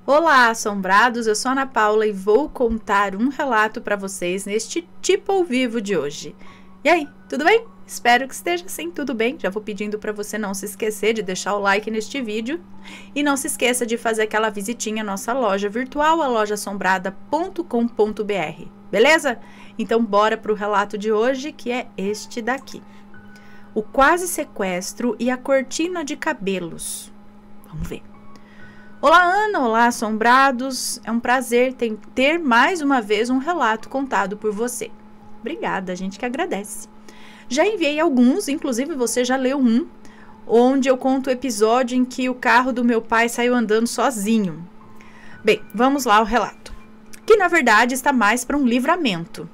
Olá, assombrados! Eu sou a Ana Paula e vou contar um relato para vocês neste Tipo ao Vivo de hoje. E aí, tudo bem? Espero que esteja sim, tudo bem. Já vou pedindo para você não se esquecer de deixar o like neste vídeo e não se esqueça de fazer aquela visitinha à nossa loja virtual, a lojaassombrada.com.br, beleza? Então bora para o relato de hoje, que é este daqui. O quase sequestro e a cortina de cabelos. Vamos ver. Olá, Ana! Olá, assombrados! É um prazer ter mais uma vez um relato contado por você. Obrigada, a gente que agradece. Já enviei alguns, inclusive você já leu um, onde eu conto o episódio em que o carro do meu pai saiu andando sozinho. Bem, vamos lá ao relato, que na verdade está mais para um livramento.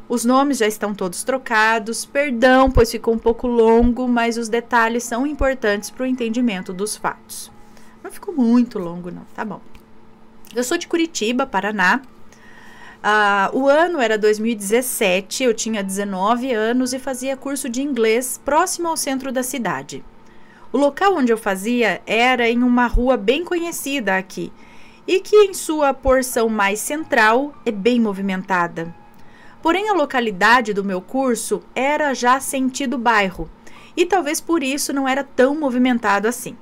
Os nomes já estão todos trocados, perdão, pois ficou um pouco longo, mas os detalhes são importantes para o entendimento dos fatos. Não ficou muito longo, não, tá bom. Eu sou de Curitiba, Paraná. O ano era 2017, eu tinha 19 anos e fazia curso de inglês próximo ao centro da cidade. O local onde eu fazia era em uma rua bem conhecida aqui e que em sua porção mais central é bem movimentada. Porém, a localidade do meu curso era já sentido bairro e talvez por isso não era tão movimentado assim.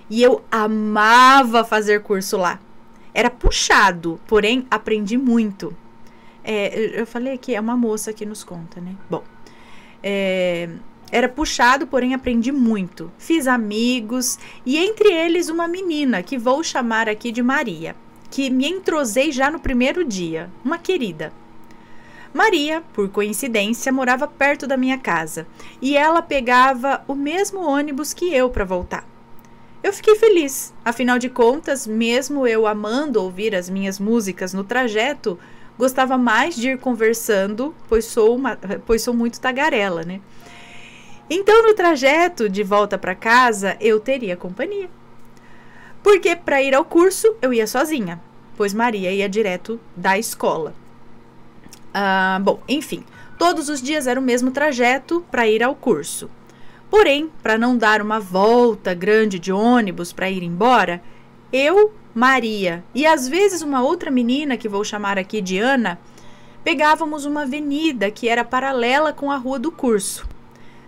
E eu amava fazer curso lá. Era puxado, porém aprendi muito. Eu falei que é uma moça que nos conta, né? Bom, era puxado, porém aprendi muito. Fiz amigos e entre eles uma menina que vou chamar aqui de Maria, que me entrosei já no primeiro dia, uma querida. Maria, por coincidência, morava perto da minha casa e ela pegava o mesmo ônibus que eu para voltar. Eu fiquei feliz, afinal de contas, mesmo eu amando ouvir as minhas músicas no trajeto, gostava mais de ir conversando, pois sou muito tagarela, né? Então, no trajeto de volta para casa, eu teria companhia. Porque para ir ao curso, eu ia sozinha, pois Maria ia direto da escola. Bom, enfim, todos os dias era o mesmo trajeto para ir ao curso. Porém, para não dar uma volta grande de ônibus para ir embora, eu, Maria e às vezes uma outra menina que vou chamar aqui de Ana, pegávamos uma avenida que era paralela com a rua do curso,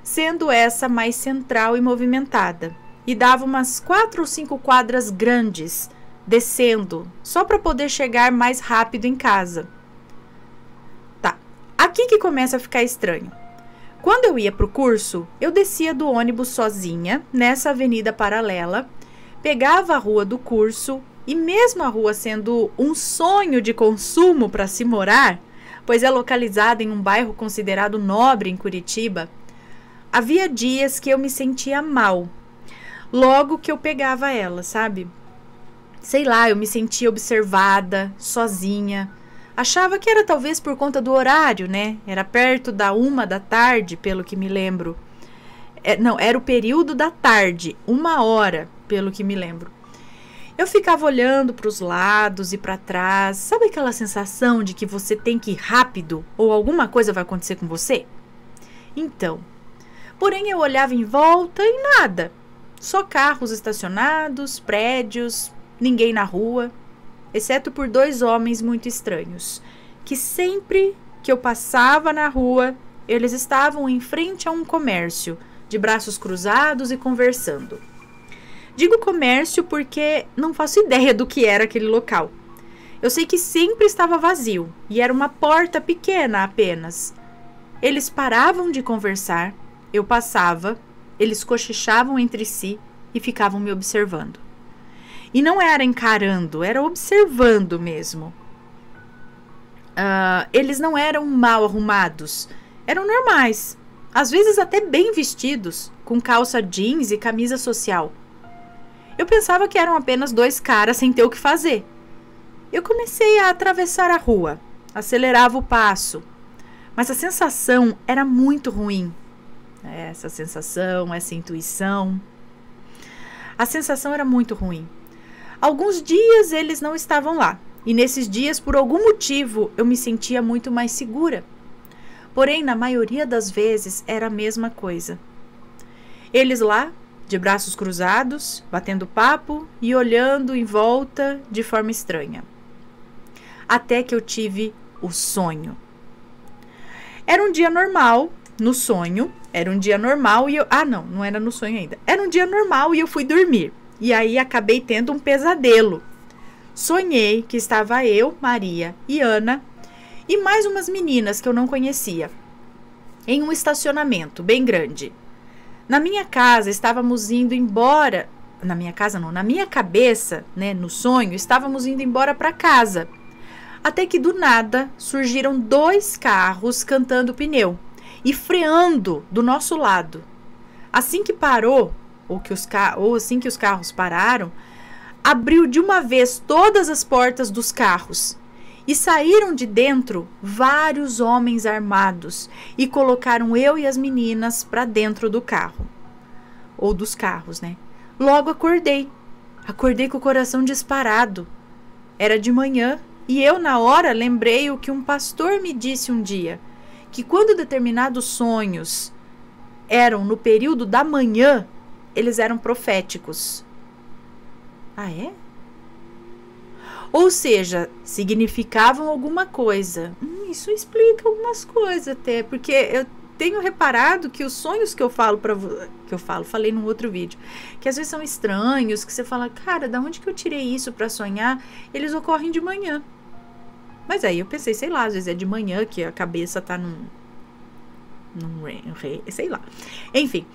sendo essa mais central e movimentada, e dava umas 4 ou 5 quadras grandes, descendo, só para poder chegar mais rápido em casa. Tá, aqui que começa a ficar estranho. Quando eu ia para o curso, eu descia do ônibus sozinha, nessa avenida paralela, pegava a rua do curso e mesmo a rua sendo um sonho de consumo para se morar, pois é localizada em um bairro considerado nobre em Curitiba, havia dias que eu me sentia mal, logo que eu pegava ela, sabe? Sei lá, eu me sentia observada, sozinha. Achava que era talvez por conta do horário, né? Era perto da 1 da tarde, pelo que me lembro. Não, era o período da tarde, 1 hora, pelo que me lembro. Eu ficava olhando para os lados e para trás. Sabe aquela sensação de que você tem que ir rápido ou alguma coisa vai acontecer com você? Então, porém eu olhava em volta e nada. Só carros estacionados, prédios, ninguém na rua. Exceto por 2 homens muito estranhos, que sempre que eu passava na rua, eles estavam em frente a um comércio, de braços cruzados e conversando. Digo comércio porque não faço ideia do que era aquele local. Eu sei que sempre estava vazio e era uma porta pequena apenas. Eles paravam de conversar, eu passava, eles cochichavam entre si e ficavam me observando. E não era encarando, era observando mesmo. Eles não eram mal arrumados, eram normais. Às vezes até bem vestidos, com calça jeans e camisa social. Eu pensava que eram apenas 2 caras sem ter o que fazer. Eu comecei a atravessar a rua, acelerava o passo. Mas a sensação era muito ruim. Essa sensação, essa intuição. A sensação era muito ruim. Alguns dias eles não estavam lá, e nesses dias, por algum motivo, eu me sentia muito mais segura. Porém, na maioria das vezes, era a mesma coisa. Eles lá, de braços cruzados, batendo papo e olhando em volta de forma estranha. Até que eu tive o sonho. Era um dia normal, no sonho, era um dia normal e eu... não era no sonho ainda. Era um dia normal e eu fui dormir. E aí acabei tendo um pesadelo. Sonhei que estava eu, Maria e Ana e mais umas meninas que eu não conhecia, em um estacionamento bem grande. Na minha casa estávamos indo embora, na minha cabeça, né, no sonho, estávamos indo embora para casa. Até que do nada surgiram 2 carros cantando pneu e freando do nosso lado. Assim que parou, ou assim que os carros pararam, abriu de uma vez todas as portas dos carros e saíram de dentro vários homens armados e colocaram eu e as meninas para dentro do carro. Ou dos carros, né? Logo acordei com o coração disparado. Era de manhã e eu na hora lembrei o que um pastor me disse um dia, que quando determinados sonhos eram no período da manhã, eles eram proféticos. Ah, é? Ou seja, significavam alguma coisa. Isso explica algumas coisas até, porque eu tenho reparado que os sonhos que eu falo falei num outro vídeo, que às vezes são estranhos, que você fala, cara, da onde que eu tirei isso para sonhar? Eles ocorrem de manhã. Mas aí eu pensei, sei lá, às vezes é de manhã que a cabeça tá sei lá. Enfim.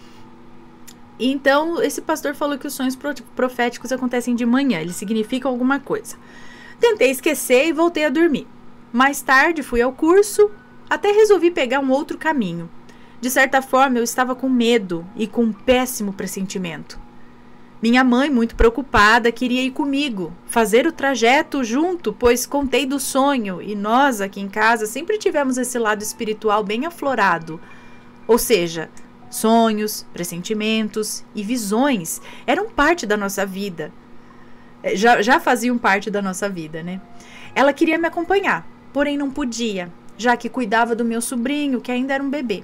Então, esse pastor falou que os sonhos proféticos acontecem de manhã, eles significam alguma coisa. Tentei esquecer e voltei a dormir. Mais tarde fui ao curso, até resolvi pegar um outro caminho. De certa forma, eu estava com medo e com um péssimo pressentimento. Minha mãe, muito preocupada, queria ir comigo, fazer o trajeto junto, pois contei do sonho e nós, aqui em casa, sempre tivemos esse lado espiritual bem aflorado. Ou seja, sonhos, pressentimentos e visões eram parte da nossa vida. Já faziam parte da nossa vida, né? Ela queria me acompanhar, porém não podia, já que cuidava do meu sobrinho, que ainda era um bebê.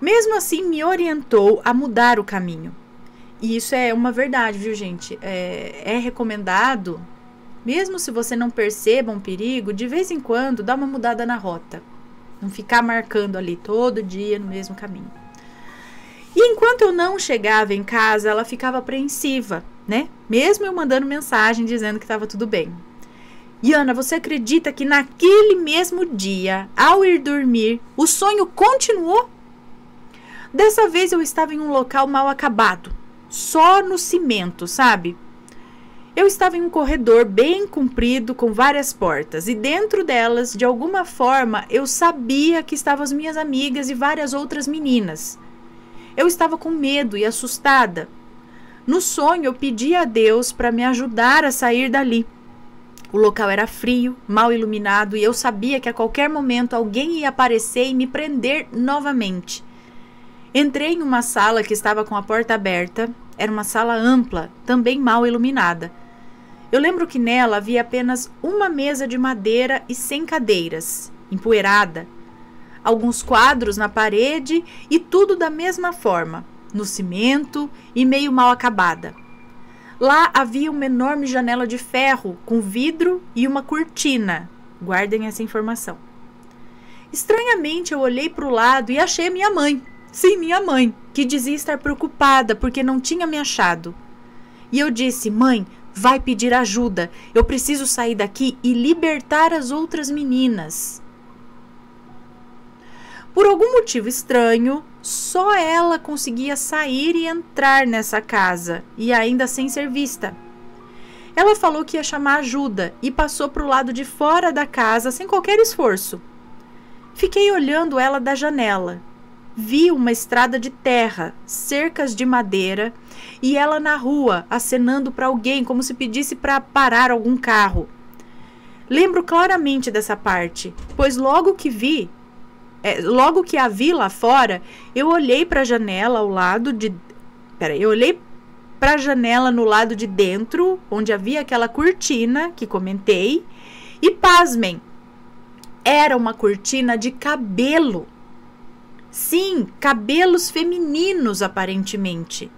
Mesmo assim, me orientou a mudar o caminho. E isso é uma verdade, viu, gente? É recomendado, mesmo se você não perceba um perigo, de vez em quando dá uma mudada na rota. Não ficar marcando ali todo dia no mesmo caminho. E enquanto eu não chegava em casa, ela ficava apreensiva, né? Mesmo eu mandando mensagem dizendo que estava tudo bem. E Ana, você acredita que naquele mesmo dia, ao ir dormir, o sonho continuou? Dessa vez eu estava em um local mal acabado, só no cimento, sabe? Eu estava em um corredor bem comprido com várias portas e dentro delas, de alguma forma, eu sabia que estavam as minhas amigas e várias outras meninas. Eu estava com medo e assustada. No sonho, eu pedi a Deus para me ajudar a sair dali. O local era frio, mal iluminado e eu sabia que a qualquer momento alguém ia aparecer e me prender novamente. Entrei em uma sala que estava com a porta aberta. Era uma sala ampla, também mal iluminada. Eu lembro que nela havia apenas uma mesa de madeira e sem cadeiras, empoeirada. Alguns quadros na parede e tudo da mesma forma, no cimento e meio mal acabada. Lá havia uma enorme janela de ferro com vidro e uma cortina. Guardem essa informação. Estranhamente, eu olhei para o lado e achei minha mãe. Sim, minha mãe, que dizia estar preocupada porque não tinha me achado. E eu disse, mãe, vai pedir ajuda. Eu preciso sair daqui e libertar as outras meninas. Por algum motivo estranho, só ela conseguia sair e entrar nessa casa, e ainda sem ser vista. Ela falou que ia chamar ajuda e passou para o lado de fora da casa sem qualquer esforço. Fiquei olhando ela da janela. Vi uma estrada de terra, cercas de madeira, e ela na rua, acenando para alguém como se pedisse para parar algum carro. Lembro claramente dessa parte, pois logo que a vi lá fora, eu olhei para a janela no lado de dentro, onde havia aquela cortina que comentei, e pasmem, era uma cortina de cabelo. Sim, cabelos femininos aparentemente.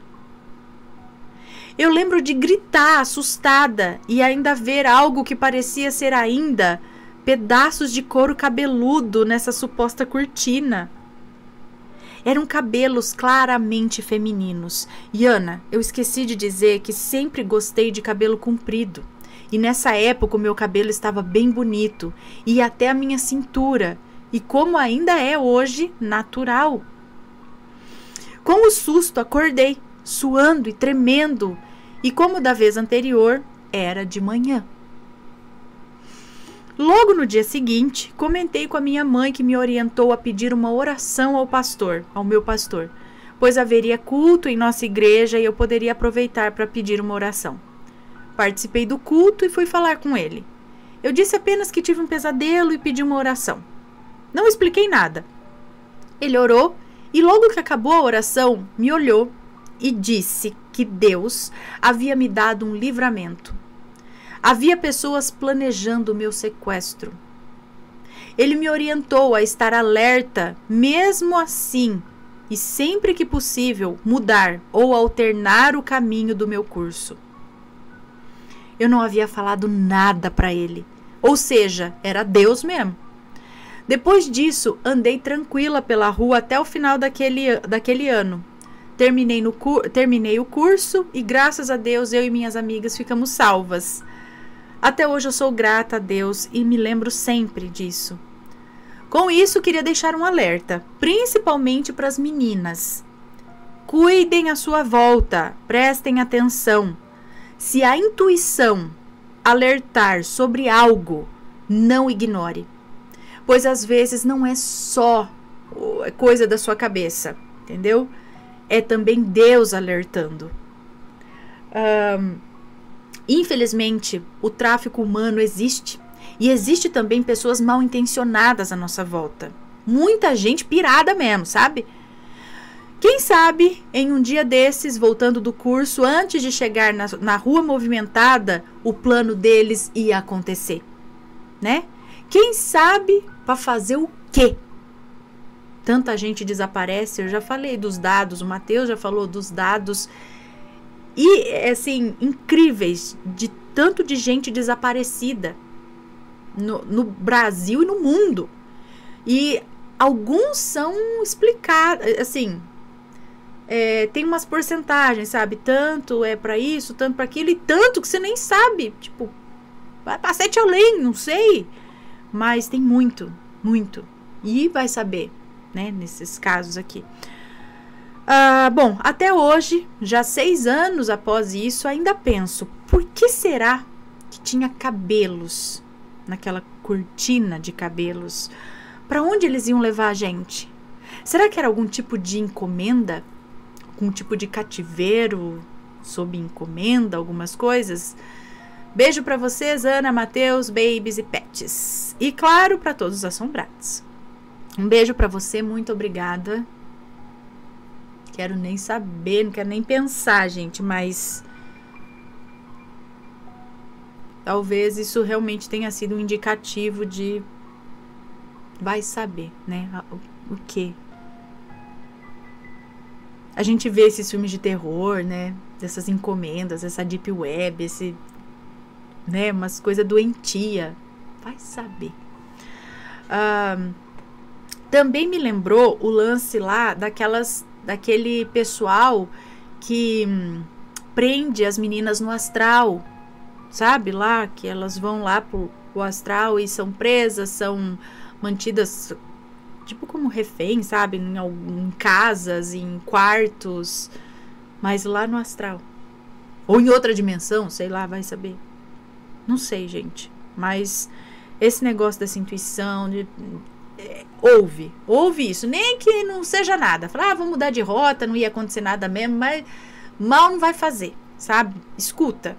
Eu lembro de gritar, assustada, e ainda ver algo que parecia ser ainda pedaços de couro cabeludo nessa suposta cortina. Eram cabelos claramente femininos. E Ana, eu esqueci de dizer que sempre gostei de cabelo comprido. E nessa época o meu cabelo estava bem bonito, e até a minha cintura, e como ainda é hoje, natural. Com o susto, acordei, suando e tremendo, e como da vez anterior, era de manhã. Logo no dia seguinte, comentei com a minha mãe, que me orientou a pedir uma oração ao meu pastor, pois haveria culto em nossa igreja e eu poderia aproveitar para pedir uma oração. Participei do culto e fui falar com ele. Eu disse apenas que tive um pesadelo e pedi uma oração. Não expliquei nada. Ele orou e logo que acabou a oração, me olhou e disse que Deus havia me dado um livramento. Havia pessoas planejando o meu sequestro. Ele me orientou a estar alerta, mesmo assim, e sempre que possível, mudar ou alternar o caminho do meu curso. Eu não havia falado nada para ele, ou seja, era Deus mesmo. Depois disso, andei tranquila pela rua até o final daquele ano. Terminei o curso e, graças a Deus, eu e minhas amigas ficamos salvas. Até hoje eu sou grata a Deus e me lembro sempre disso. Com isso, queria deixar um alerta, principalmente para as meninas. Cuidem a sua volta, prestem atenção. Se a intuição alertar sobre algo, não ignore. Pois às vezes não é só coisa da sua cabeça, entendeu? É também Deus alertando. Infelizmente, o tráfico humano existe. E existe também pessoas mal intencionadas à nossa volta. Muita gente pirada mesmo, sabe? Quem sabe, em um dia desses, voltando do curso, antes de chegar na rua movimentada, o plano deles ia acontecer, né? Quem sabe para fazer o quê? Tanta gente desaparece, eu já falei dos dados, o Matheus já falou dos dados, e, assim, incríveis, de tanto de gente desaparecida no Brasil e no mundo. E alguns são explicados, assim, tem umas porcentagens, sabe? Tanto é para isso, tanto para aquilo, e tanto que você nem sabe. Tipo, vai para 7 além, não sei. Mas tem muito, muito. E vai saber, né? Nesses casos aqui. Bom, até hoje, já 6 anos após isso, ainda penso, por que será que tinha cabelos naquela cortina de cabelos? Para onde eles iam levar a gente? Será que era algum tipo de encomenda? Algum tipo de cativeiro sob encomenda, algumas coisas? Beijo para vocês, Ana, Matheus, babies e pets. E claro, para todos os assombrados. Um beijo para você, muito obrigada. Quero nem saber, não quero nem pensar, gente, mas talvez isso realmente tenha sido um indicativo de vai saber, né? O quê? A gente vê esses filmes de terror, né? Dessas encomendas, essa deep web, né? Umas coisas doentia. Vai saber. Também me lembrou o lance lá daquele pessoal que prende as meninas no astral. Sabe lá? Que elas vão lá pro astral e são presas, são mantidas tipo como refém, sabe? Em casas, em quartos, mas lá no astral. Ou em outra dimensão, sei lá, vai saber. Não sei, gente. Mas esse negócio dessa intuição, ouve isso. Nem que não seja nada. Falar, vou mudar de rota, não ia acontecer nada mesmo, mas mal não vai fazer, sabe? Escuta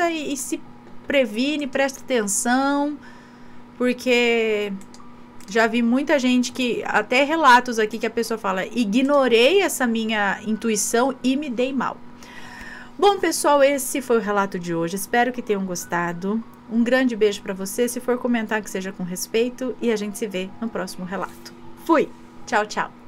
e se previne, presta atenção, porque já vi muita gente que, até relatos aqui que a pessoa fala, ignorei essa minha intuição e me dei mal. Bom, pessoal, esse foi o relato de hoje. Espero que tenham gostado. Um grande beijo para você. Se for comentar, que seja com respeito. E a gente se vê no próximo relato. Fui! Tchau, tchau!